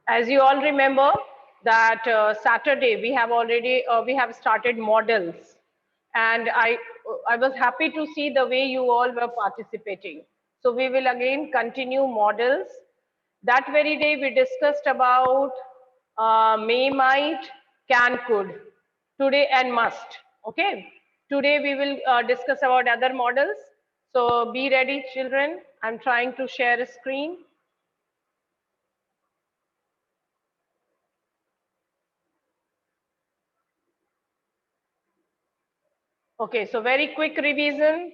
As you all remember that Saturday we have started models, and I was happy to see the way you all were participating. So we will again continue models. That very day we discussed about may, might, can, could, today and must. Okay. Today we will discuss about other models. So be ready, children. I'm trying to share a screen. Okay, so very quick revision.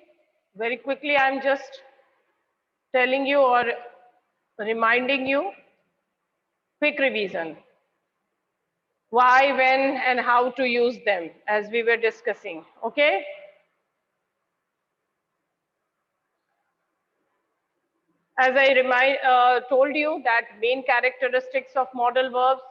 Very quickly, I'm just telling you or reminding you. Quick revision. Why, when, and how to use them as we were discussing. Okay. As I told you that main characteristics of modal verbs,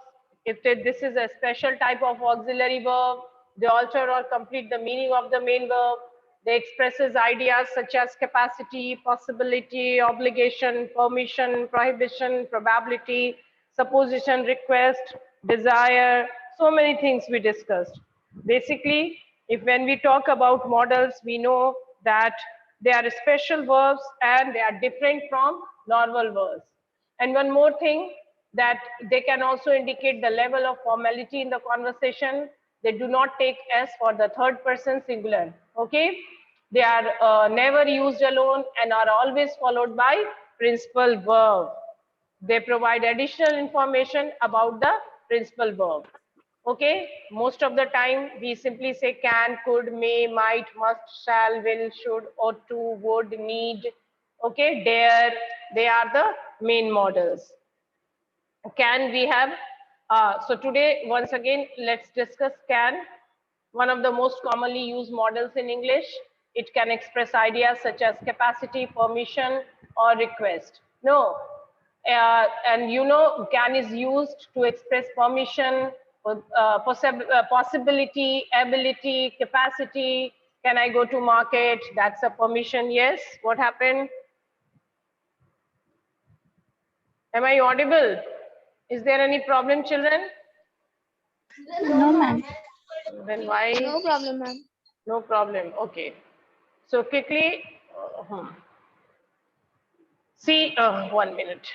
this is a special type of auxiliary verb. They alter or complete the meaning of the main verb. They expresses ideas such as capacity, possibility, obligation, permission, prohibition, probability, supposition, request, desire, so many things we discussed. Basically, if when we talk about modals, we know that they are special verbs and they are different from normal verbs. And one more thing, that they can also indicate the level of formality in the conversation. They do not take S for the third person singular. Okay? They are never used alone and are always followed by principal verb. They provide additional information about the principal verb. Okay, most of the time we simply say can, could, may, might, must, shall, will, should, ought to, would, need. Okay, dare, they are the main models. Can we have, so today once again let's discuss can, one of the most commonly used models in English. It can express ideas such as capacity, permission, or request. No, and you know, can is used to express permission, possibility, ability, capacity. Can I go to market? That's a permission. Yes. What happened? Am I audible? Is there any problem, children? No, ma'am. Then why? No problem, ma'am. No problem. Okay. So quickly, see, 1 minute.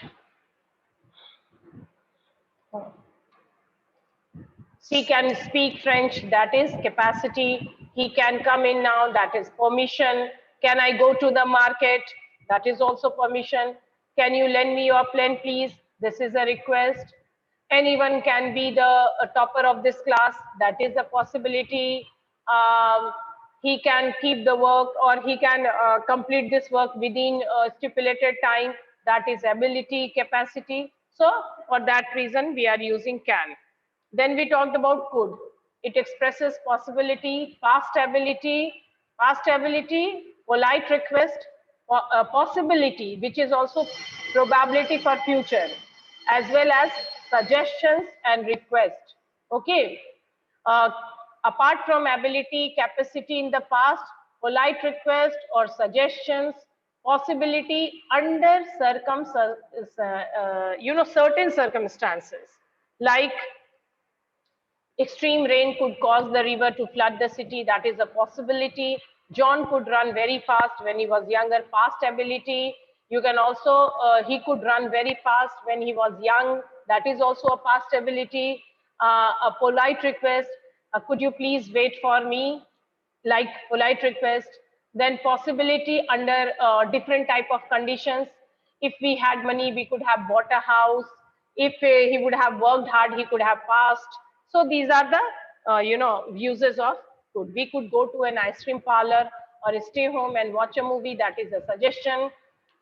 He can speak French, that is capacity. He can come in now, that is permission. Can I go to the market? That is also permission. Can you lend me your pen, please? This is a request. Anyone can be the topper of this class, that is a possibility. He can keep the work or he can complete this work within a stipulated time, that is ability, capacity. So for that reason, we are using can. Then we talked about could. It expresses possibility, past ability, polite request, possibility, which is also probability for future, as well as suggestions and request. Okay. Uh, Apart from ability, capacity in the past, polite request or suggestions, possibility under certain circumstances, like extreme rain could cause the river to flood the city. That is a possibility. John could run very fast when he was younger. Past ability. You can also, he could run very fast when he was young. That is also a past ability. A polite request. Could you please wait for me? Like polite request. Then possibility under different type of conditions. If we had money, we could have bought a house. If he would have worked hard, he could have passed. So these are the uses of could. We could go to an ice cream parlor or stay home and watch a movie. That is a suggestion.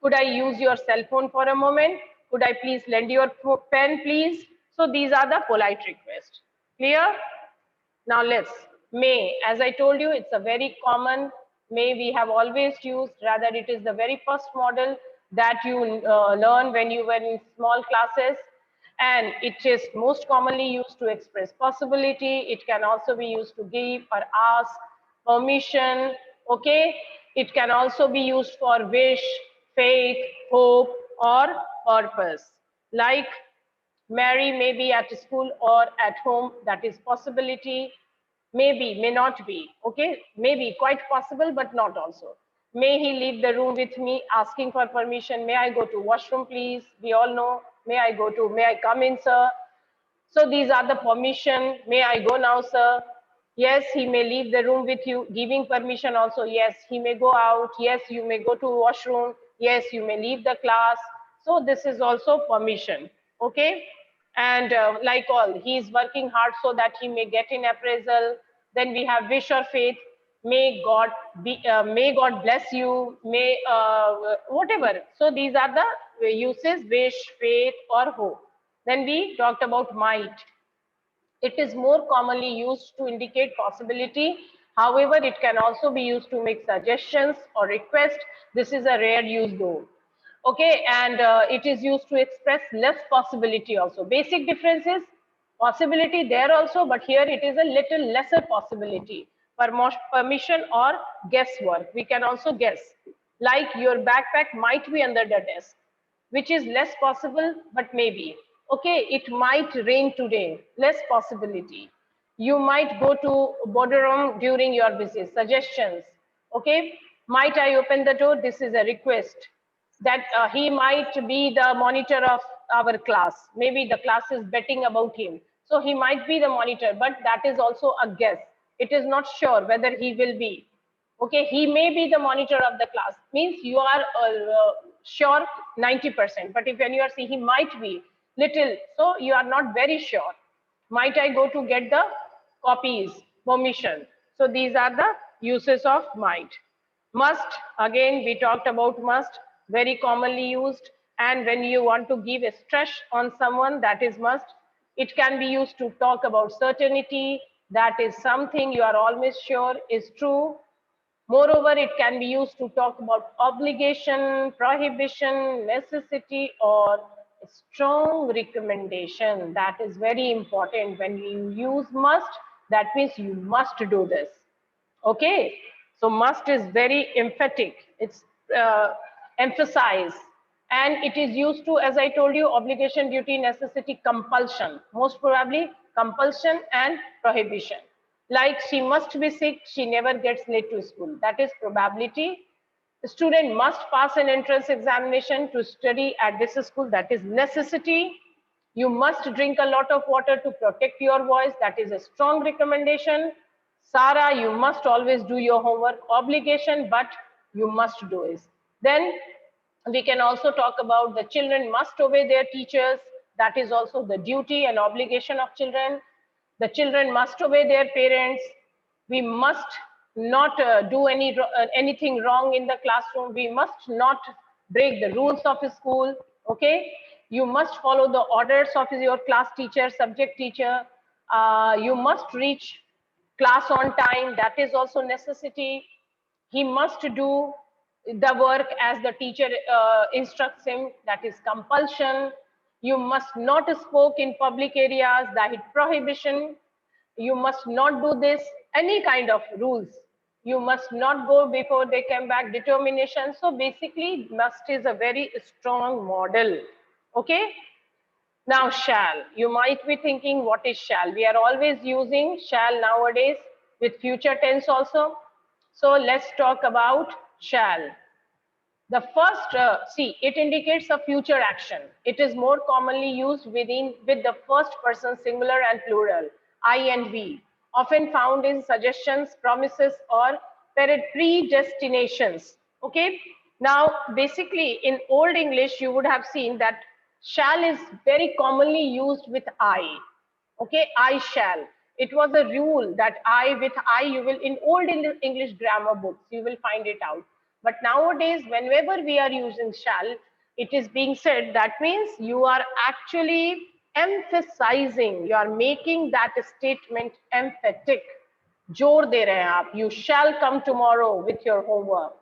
Could I use your cell phone for a moment? Could I please lend your pen, please? So these are the polite requests. Clear? Now let's, may, as I told you, it's a very common may we have always used, rather it is the very first model that you learn when you were in small classes, and it is most commonly used to express possibility. It can also be used to give or ask permission, okay? It can also be used for wish, faith, hope, or purpose. Like Mary may be at school or at home. That is possibility. Maybe, may not be. Okay, maybe, quite possible, but not also. May he leave the room with me, asking for permission. May I go to washroom, please? We all know. May I come in, sir? So these are the permission. May I go now, sir? Yes, he may leave the room with you. Giving permission also. Yes, he may go out. Yes, you may go to washroom. Yes, you may leave the class. So this is also permission. Okay. And like all, he is working hard so that he may get in appraisal. Then we have wish or faith. May God bless you. May whatever. So these are the uses: wish, faith, or hope. Then we talked about might. It is more commonly used to indicate possibility. However, it can also be used to make suggestions or request. This is a rare use though. Okay, and it is used to express less possibility also. Basic difference is possibility there also, but here it is a little lesser possibility. Permission or guesswork. We can also guess. Like your backpack might be under the desk, which is less possible, but maybe. Okay, it might rain today, less possibility. You might go to boardroom during your visit. Suggestions. Okay, might I open the door? This is a request. That he might be the monitor of our class. Maybe the class is betting about him. So he might be the monitor, but that is also a guess. It is not sure whether he will be. Okay, he may be the monitor of the class. Means you are sure 90%. But if when you are saying he might be little, so you are not very sure. Might I go to get the copies? Permission. So these are the uses of might. Must, again, we talked about must, very commonly used. And when you want to give a stress on someone, that is must. It can be used to talk about certainty, that is something you are always sure is true. Moreover, it can be used to talk about obligation, prohibition, necessity, or strong recommendation. That is very important. When you use must, that means you must do this. Okay, so must is very emphatic. It's emphasized, and it is used to, as I told you, obligation, duty, necessity, compulsion. Most probably compulsion and prohibition. Like she must be sick, she never gets late to school. That is probability. The student must pass an entrance examination to study at this school. That is necessity. You must drink a lot of water to protect your voice. That is a strong recommendation. Sarah, you must always do your homework. Obligation, but you must do it. Then we can also talk about the children must obey their teachers. That is also the duty and obligation of children. The children must obey their parents. We must not do anything wrong in the classroom. We must not break the rules of school. Okay, you must follow the orders of your class teacher, subject teacher. You must reach class on time. That is also necessity. He must do the work as the teacher instructs him. That is compulsion. You must not spoke in public areas. That is prohibition. You must not do this, any kind of rules. You must not go before they come back, determination. So basically must is a very strong model. Okay, now shall. You might be thinking, what is shall? We are always using shall nowadays with future tense also. So let's talk about shall. The first, see, it indicates a future action. It is more commonly used with the first person singular and plural, I and we, often found in suggestions, promises, or predestinations. Okay. Now, basically, in Old English, you would have seen that shall is very commonly used with I. Okay, I shall. It was a rule that I with I, you will, in old English grammar books, you will find it out. But nowadays, whenever we are using shall, it is being said, that means you are actually emphasizing, you are making that statement emphatic. जोर दे रहे हैं आप, you shall come tomorrow with your homework.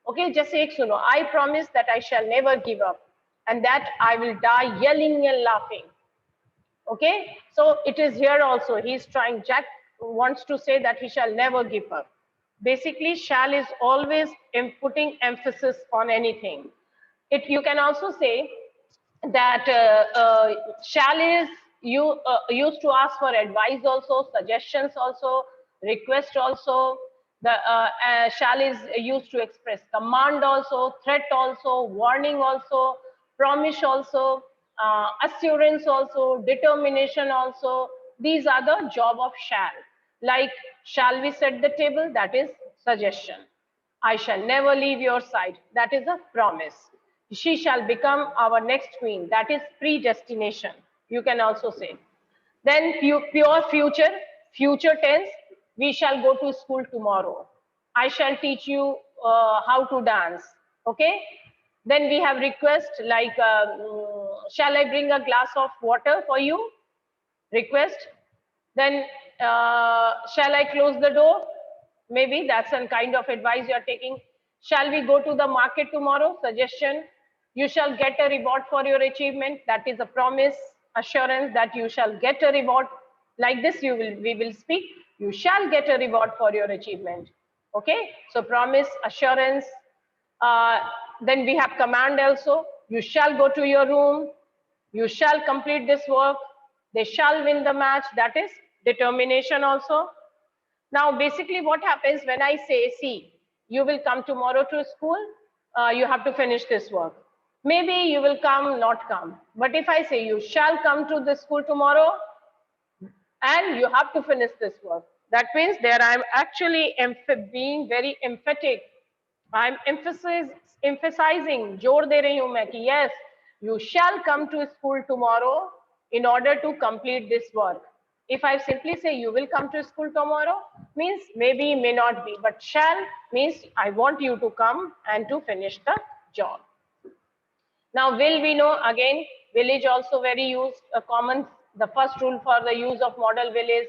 Okay, जैसे एक सुनो, I promise that I shall never give up and that I will die yelling and laughing. Okay, so it is here also, he's trying, Jack wants to say that he shall never give up. Basically, shall is always putting emphasis on anything. You can also say, that shall is used to ask for advice also, suggestions also, request also. The shall is used to express command also, threat also, warning also, promise also, assurance also, determination also. These are the job of shall. Like, shall we set the table? That is suggestion. I shall never leave your side. That is a promise. She shall become our next queen. That is predestination. You can also say. Then pure future, future tense. We shall go to school tomorrow. I shall teach you how to dance. Okay. Then we have request like, shall I bring a glass of water for you? Request. Then shall I close the door? Maybe that's some kind of advice you're taking. Shall we go to the market tomorrow? Suggestion. You shall get a reward for your achievement. That is a promise, assurance that you shall get a reward. Like this, we will speak. You shall get a reward for your achievement. Okay. So promise, assurance. Uh, then we have command also. You shall go to your room. You shall complete this work. They shall win the match. That is determination also. Now, basically what happens when I say, see, you will come tomorrow to school, you have to finish this work. Maybe you will come, not come. But if I say you shall come to the school tomorrow and you have to finish this work, that means there I'm actually being very emphatic. I'm emphasizing, जोर दे रही हूं मैं कि yes, you shall come to school tomorrow in order to complete this work. If I simply say you will come to school tomorrow, means maybe, may not be, but shall means I want you to come and to finish the job. Now, will we know again, will is also very used, a common, the first rule for the use of modal will is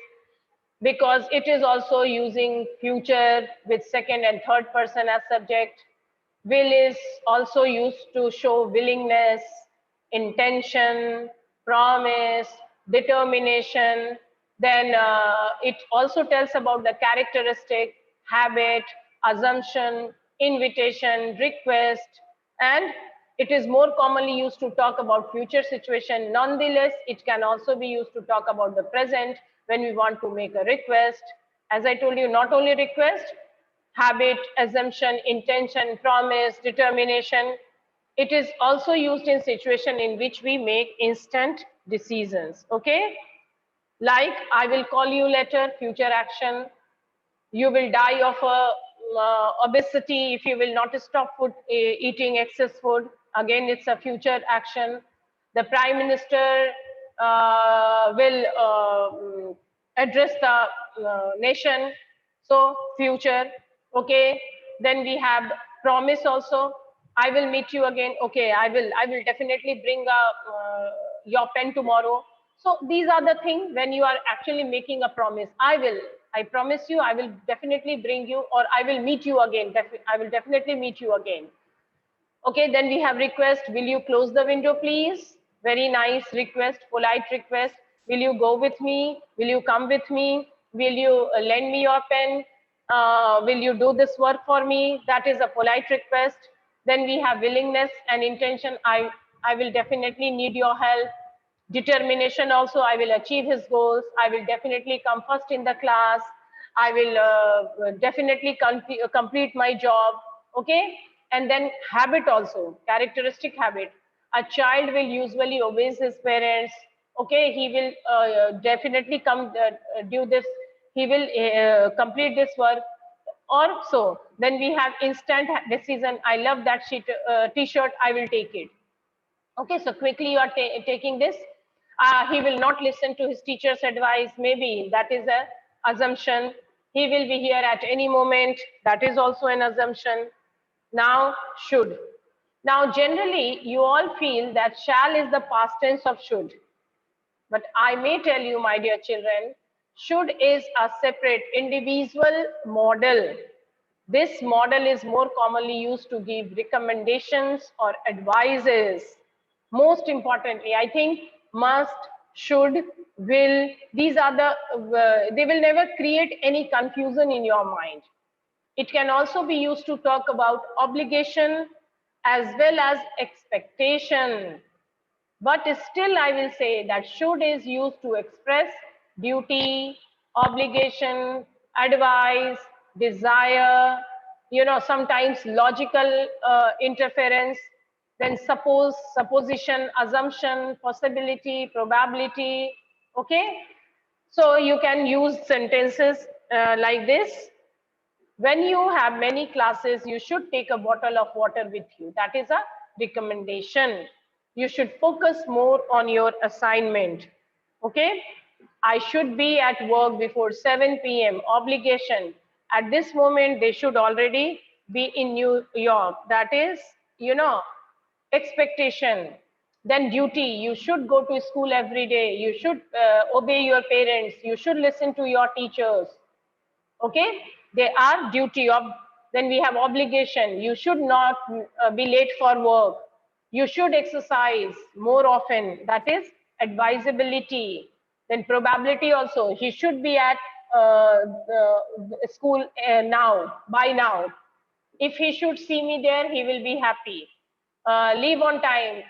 because it is also using future with second and third person as subject. Will is also used to show willingness, intention, promise, determination. Then it also tells about the characteristic, habit, assumption, invitation, request, and it is more commonly used to talk about future situation. Nonetheless, it can also be used to talk about the present when we want to make a request. As I told you, not only request, habit, assumption, intention, promise, determination. It is also used in situation in which we make instant decisions. Okay? Like, I will call you later, future action. You will die of obesity if you will not stop eating excess food. Again, it's a future action. The prime minister will address the nation. So future. Okay. Then we have promise also. I will meet you again. Okay, I will definitely bring your pen tomorrow. So these are the things when you are actually making a promise. I promise you, I will definitely bring you, or I will meet you again. I will definitely meet you again. Okay, then we have request. Will you close the window, please? Very nice request, polite request. Will you go with me? Will you come with me? Will you lend me your pen? Will you do this work for me? That is a polite request. Then we have willingness and intention. I will definitely need your help. Determination also, I will achieve his goals. I will definitely come first in the class. I will definitely complete my job. Okay. And then habit also, characteristic habit. A child will usually obey his parents. Okay. He will definitely come do this. He will complete this work. Or so. Then we have instant decision. I love that t-shirt. I will take it. Okay, so quickly you are taking this. He will not listen to his teacher's advice. Maybe that is a assumption. He will be here at any moment. That is also an assumption. Now, should. Now, generally, you all feel that shall is the past tense of should. But I may tell you, my dear children, should is a separate individual model. This model is more commonly used to give recommendations or advices. Most importantly, I think must, should, will, these are they will never create any confusion in your mind. It can also be used to talk about obligation as well as expectation. But still I will say that should is used to express duty, obligation, advice, desire, sometimes logical interference, then suppose, supposition, assumption, possibility, probability. Okay, so you can use sentences like this. When you have many classes, you should take a bottle of water with you. That is a recommendation. You should focus more on your assignment. Okay? I should be at work before 7 p.m. Obligation. At this moment, they should already be in New York. That is, expectation. Then duty. You should go to school every day. You should obey your parents. You should listen to your teachers. Okay, they are duty of. Then we have obligation. You should not be late for work. You should exercise more often. That is advisability. Then probability also. He should be at the school now, by now. If he should see me there, he will be happy. Leave on time.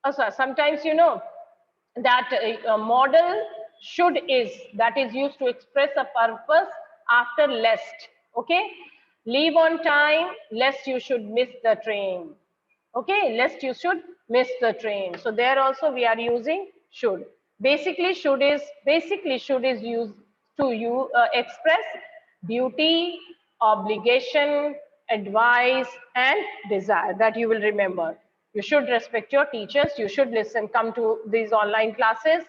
Also, sometimes that model should is, that is used to express a purpose after lest. Okay, leave on time lest you should miss the train. Okay, lest you should miss the train. So there also we are using should. Basically should is used to express duty, obligation, advice, and desire. That you will remember. You should respect your teachers. You should listen, come to these online classes.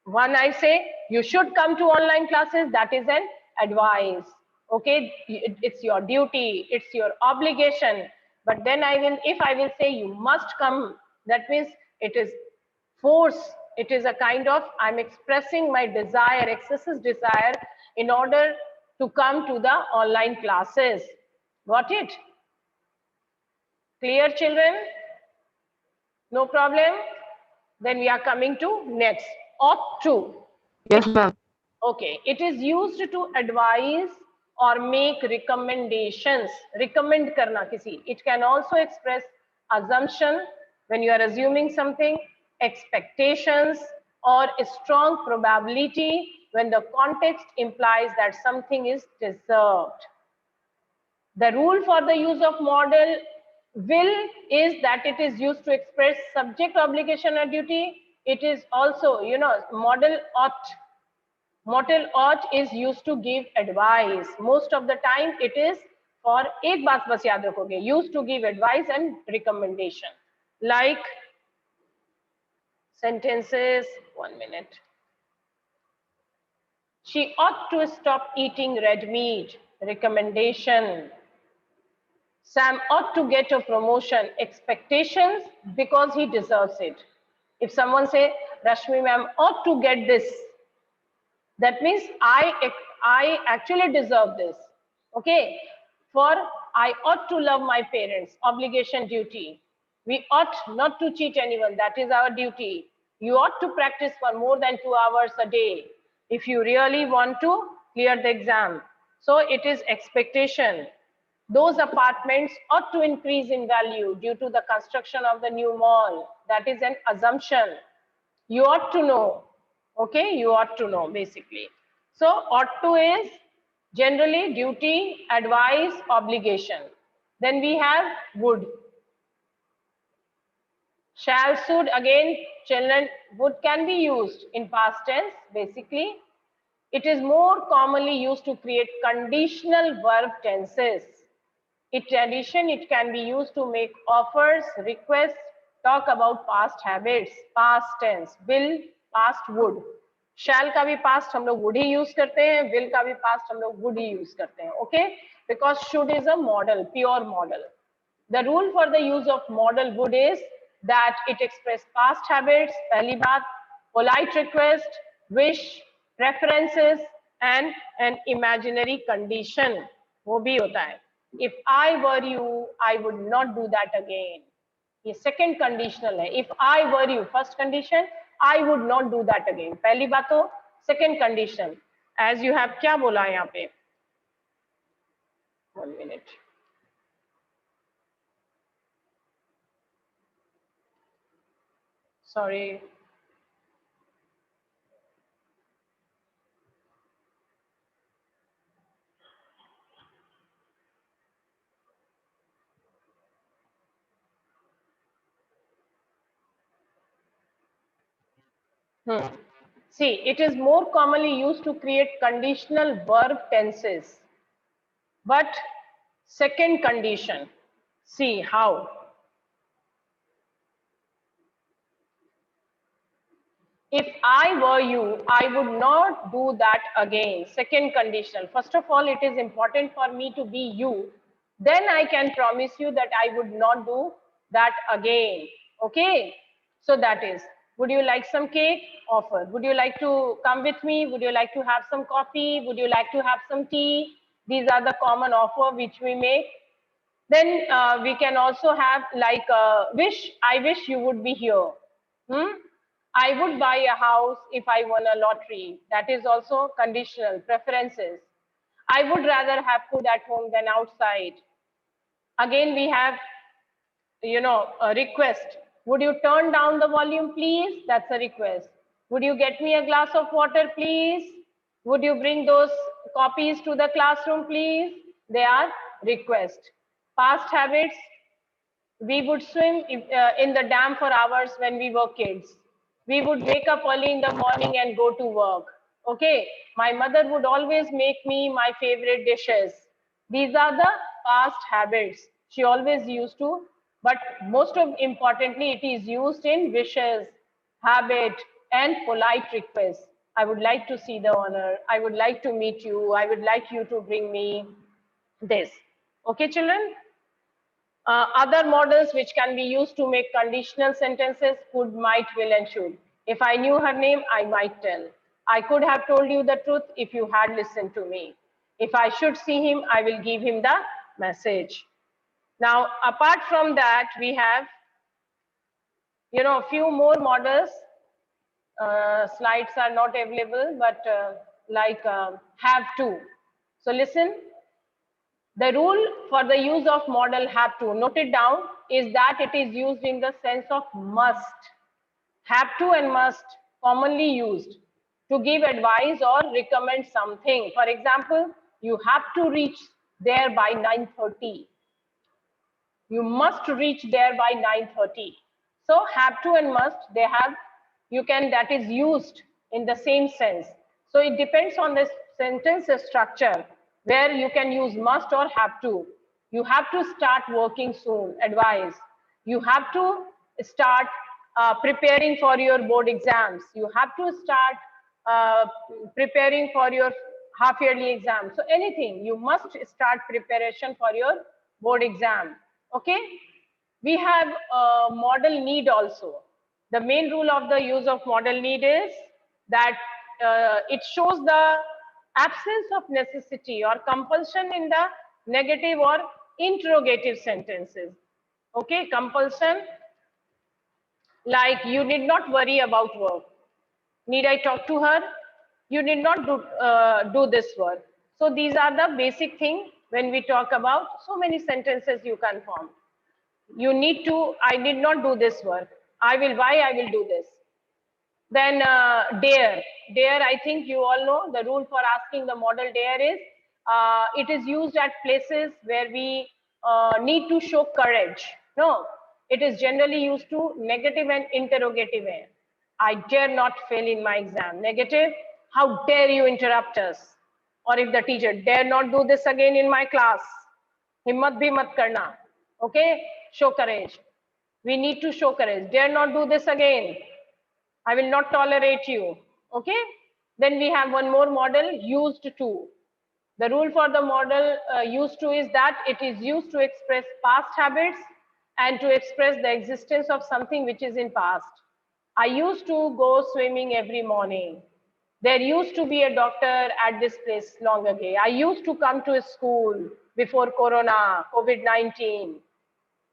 One, I say you should come to online classes. That is an advice. Okay, it's your duty, it's your obligation. But then if I will say you must come, that means it is force. It is a kind of, I'm expressing my desire, excessive desire, in order to come to the online classes. Got it? Clear, children? No problem. Then we are coming to next. Ought to. Yes, ma'am. Okay, it is used to advise or make recommendations. Recommend karna kisi. It can also express assumption when you are assuming something, expectations, or a strong probability when the context implies that something is deserved. The rule for the use of model will is that it is used to express subject, obligation, or duty. It is also, model ought. Model ought is used to give advice. Most of the time it is for, एक बात बस याद रखोगे, used to give advice and recommendation. Like sentences, 1 minute. She ought to stop eating red meat. Recommendation. Sam ought to get a promotion. Expectations, because he deserves it. If someone say, Rashmi ma'am ought to get this, that means I actually deserve this. Okay. For I ought to love my parents. Obligation, duty. We ought not to cheat anyone. That is our duty. You ought to practice for more than 2 hours a day if you really want to clear the exam. So it is expectation. Those apartments ought to increase in value due to the construction of the new mall. That is an assumption. You ought to know. Okay, you ought to know basically. So ought to is generally duty, advice, obligation. Then we have would. Shall, should, again, children, would can be used in past tense basically. It is more commonly used to create conditional verb tenses. In addition, it can be used to make offers, requests, talk about past habits, past tense, will, past would. Shall का भी past हम लोग would he use करते हैं, will का भी past हम लोग would ही use करते हैं. Okay, because should is a model, pure model. The rule for the use of model would is that it expresses past habits, पहली बात, polite request, wish, preferences, and an imaginary condition. वो भी होता है. If I were you, I would not do that again. ये second conditional है. If I were you, first condition, I would not do that again. पहली बात तो second condition. As you have क्या बोला है यहाँ पे? 1 minute. Sorry. See, it is more commonly used to create conditional verb tenses. But second condition, see how. If I were you, I would not do that again. Second conditional. First of all, it is important for me to be you. Then I can promise you that I would not do that again. Okay? So that is, would you like some cake? Offer. Would you like to come with me? Would you like to have some coffee? Would you like to have some tea? These are the common offer which we make. Then we can also have like wish, I wish you would be here. I would buy a house if I won a lottery. That is also conditional, preferences. I would rather have food at home than outside. Again, we have, a request. Would you turn down the volume, please? That's a request. Would you get me a glass of water, please? Would you bring those copies to the classroom, please? They are requests. Past habits, we would swim in the dam for hours when we were kids. We would wake up early in the morning and go to work. Okay, my mother would always make me my favorite dishes. These are the past habits. She always used to, but most of importantly, it is used in wishes, habit, and polite requests. I would like to see the honor. I would like to meet you. I would like you to bring me this. Okay, children? Other models which can be used to make conditional sentences: could, might, will, and should. If I knew her name, I might tell. I could have told you the truth if you had listened to me. If I should see him, I will give him the message. Now, apart from that, we have, a few more models. Slides are not available, but like have to. So listen, the rule for the use of model have to, note it down, is that it is used in the sense of must. Have to and must commonly used to give advice or recommend something. For example, you have to reach there by 9:30. You must reach there by 9:30. So have to and must, they have, that is used in the same sense. So it depends on the sentence structure where you can use must or have to. You have to start working soon, advise. You have to start preparing for your board exams. You have to start preparing for your half yearly exam. So anything, you must start preparation for your board exam. Okay, we have a model need also. The main rule of the use of model need is that it shows the absence of necessity or compulsion in the negative or interrogative sentences. Okay, compulsion, like you need not worry about work. Need I talk to her? You need not do this work. So these are the basic thing when we talk about so many sentences you can form. You need to, I did not do this work. I will, why I will do this. Then dare. Dare, I think you all know the rule for asking the model dare is, it is used at places where we need to show courage. No, it is generally used to negative and interrogative way. I dare not fail in my exam. Negative, how dare you interrupt us? Or if the teacher, dare not do this again in my class. Himmat bhi mat karna. Okay, show courage. We need to show courage. Dare not do this again. I will not tolerate you. Okay. Then we have one more model, used to. The rule for the model used to is that it is used to express past habits and to express the existence of something which is in past. I used to go swimming every morning. There used to be a doctor at this place long ago. I used to come to school before Corona, COVID-19.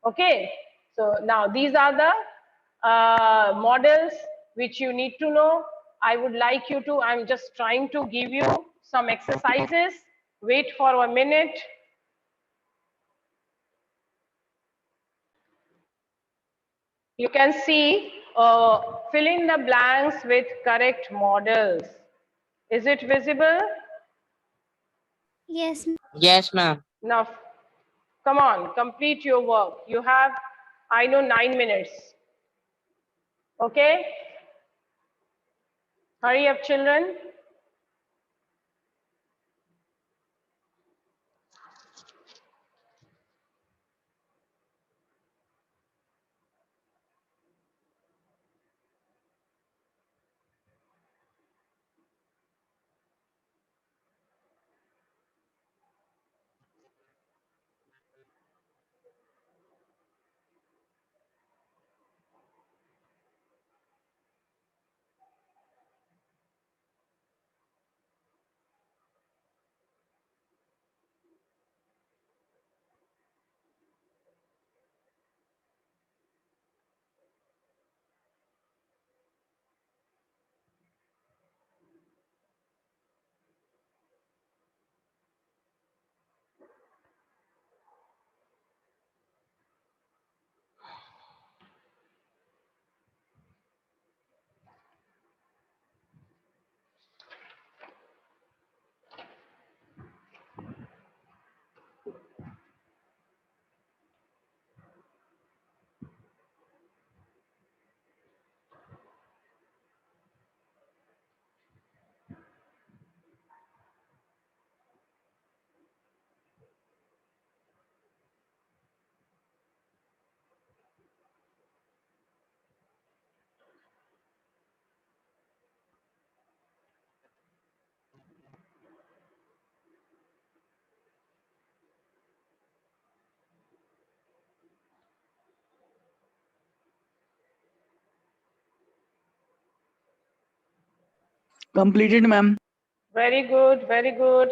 Okay, so now these are the models which you need to know. I would like you to, I'm just trying to give you some exercises. Wait for a minute. You can see fill in the blanks with correct models. Is it visible? Yes. Yes, ma'am. Now, come on, complete your work. You have, I know, 9 minutes. Okay? Hurry up, children. Completed, ma'am. Very good, very good.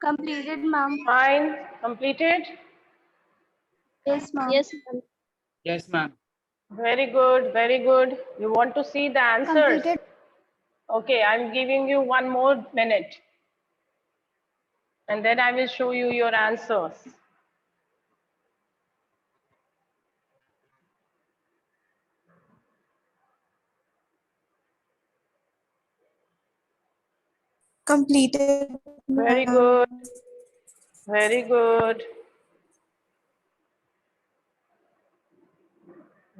Completed, ma'am. Fine, completed. Yes, ma'am. Yes, ma'am. Yes, ma'am. Very good, very good. You want to see the answers? Completed. Okay, I'm giving you 1 more minute. And then I will show you your answers. Completed. Very ma'am. good. Very good.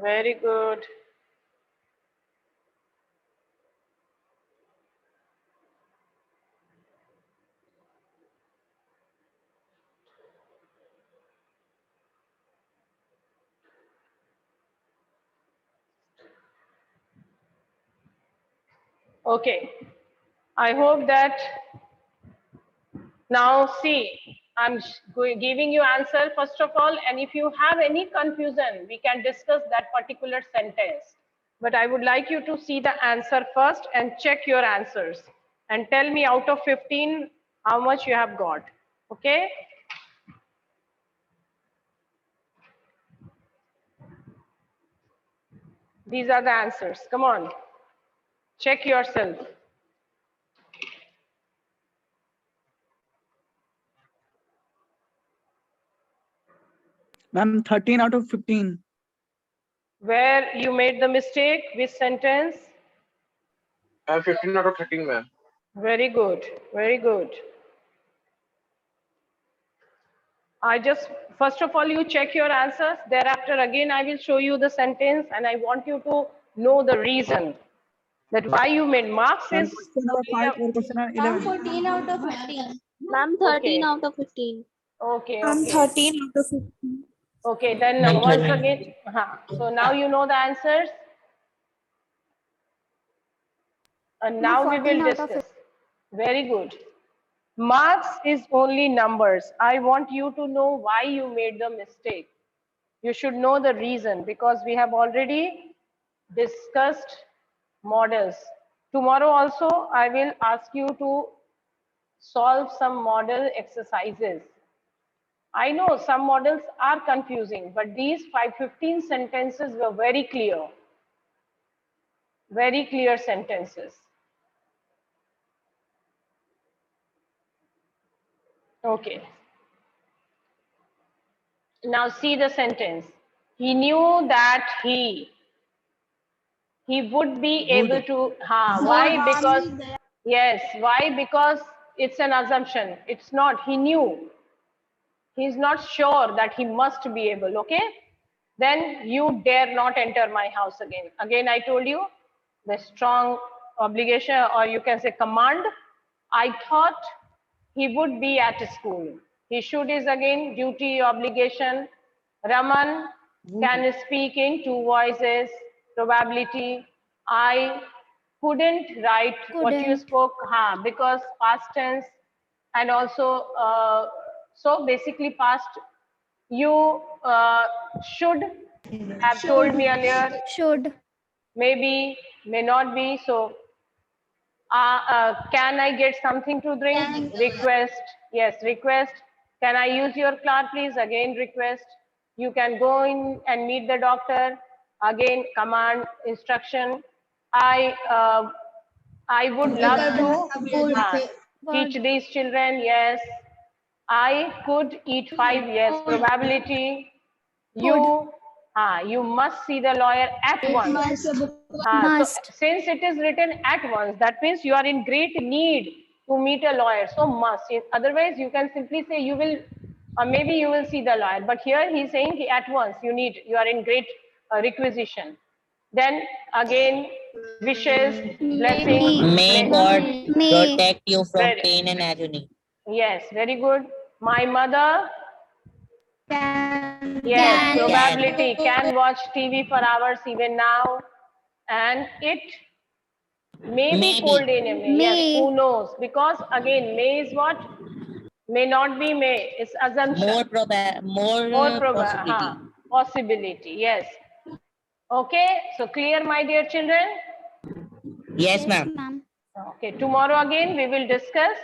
Very good. Okay. I hope that now see, I'm giving you answer first of all, and if you have any confusion, we can discuss that particular sentence. But I would like you to see the answer first and check your answers and tell me out of 15 how much you have got. Okay? These are the answers. Come on. Check yourself. Ma'am, 13 out of 15. Where you made the mistake, which sentence? 15 out of 13, ma'am. Very good. Very good. I just, first of all, you check your answers. Thereafter, again, I will show you the sentence and I want you to know the reason that why you made marks Ma'am, is. question number 5 or question number Ma'am, 11? 14 out of 15. Ma'am, 13 Okay. out of 15. Okay, I'm okay. 13 out of 15. Okay, then Ma'am, once 13. again, so now you know the answers. And now we 14 will out of discuss. Very good. Marks is only numbers. I want you to know why you made the mistake. You should know the reason because we have already discussed models. Tomorrow also I will ask you to solve some model exercises. I know some models are confusing, but these 515 sentences were very clear sentences. Okay. Now see the sentence. He knew that he would be able to, why? Because, yes, why? Because it's an assumption. It's not, he knew. He's not sure that he must be able, okay? Then you dare not enter my house again. Again, I told you the strong obligation, or you can say command. I thought he would be at school. He should is again duty, obligation. Raman can speak in two voices, probability. I couldn't write what you Couldn't. spoke, because past tense, and also, so basically past, you should have told me earlier, Should. maybe, may not be. So, can I get something to drink? Request. Yes, request. Can I use your car, please? Again, request. You can go in and meet the doctor. Again, command, instruction. I would love to teach these children. Yes. I could eat 5. Yes. Probability. You must see the lawyer at once. So Must. since it is written at once, that means you are in great need to meet a lawyer. So must. Otherwise, you can simply say you will, or maybe you will see the lawyer. But here he's saying at once you need. You are in great requisition. Then again, wishes, blessings. May God May. protect you from Very- pain and agony. Yes, very good. My mother. Can. Yes, Can. probability can watch TV for hours even now, and it may be Maybe. cold in a May. Yes, May. who knows? Because again, may is what? May not be may. It's assumption. More possibility. Possibility. Yes. Okay. So clear, my dear children. Yes, ma'am. Ma'am. Okay. Tomorrow again we will discuss.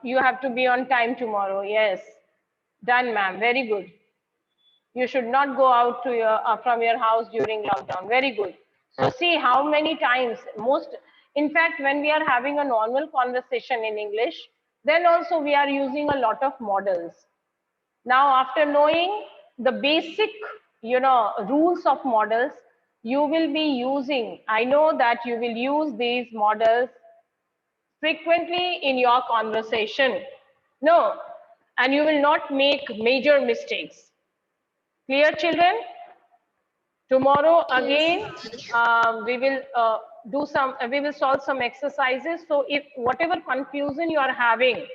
You have to be on time tomorrow. Yes. Done, ma'am. Very good. You should not go out to your from your house during lockdown. Very good. So see how many times in fact, when we are having a normal conversation in English, then also we are using a lot of models. Now, after knowing the basic, rules of models, you will be using, I know that you will use these models frequently in your conversation. No, and you will not make major mistakes. Clear, children? Tomorrow again, we will we will solve some exercises. So if whatever confusion you are having,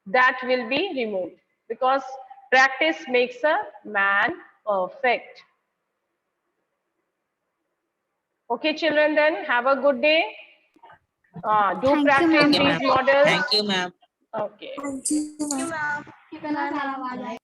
that will be removed, because practice makes a man perfect. Okay, children, then have a good day. Do Thank you, practice ma'am. these models. Thank you, ma'am. Okay. Thank you, ma'am.